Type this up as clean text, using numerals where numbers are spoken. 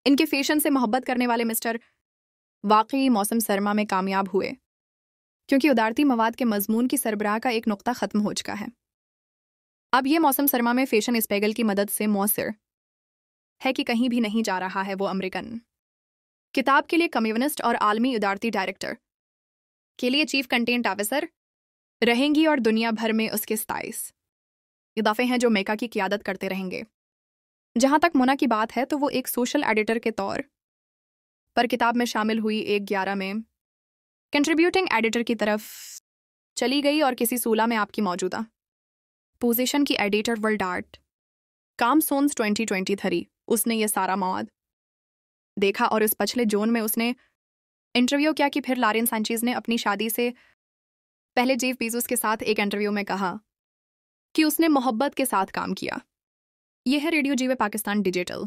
इनके फैशन से मोहब्बत करने वाले मिस्टर वाकई मौसम सरमा में कामयाब हुए, क्योंकि उदारती मवाद के मजमून की सरबराह का एक नुक्ता ख़त्म हो चुका है। अब ये मौसम सरमा में फैशन स्पेगल की मदद से मौसर है कि कहीं भी नहीं जा रहा है वो अमेरिकन। किताब के लिए कम्युनिस्ट और आलमी उदारती डायरेक्टर के लिए चीफ कंटेंट ऑफिसर रहेंगी और दुनिया भर में उसके 27 इदाफे हैं जो मेका की क़ियादत करते रहेंगे। जहाँ तक मोना की बात है तो वो एक सोशल एडिटर के तौर पर किताब में शामिल हुई, एक 11 में कंट्रीब्यूटिंग एडिटर की तरफ चली गई और किसी सूला में आपकी मौजूदा पोजीशन की एडिटर वर्ल्ड आर्ट काम सोन्स 2023 उसने ये सारा मवाद देखा और इस पछले जोन में उसने इंटरव्यू किया कि फिर लारेन सांचेज ने अपनी शादी से पहले जेफ बेजोस के साथ एक इंटरव्यू में कहा कि उसने मोहब्बत के साथ काम किया। यह है रेडियो जीवे पाकिस्तान डिजिटल।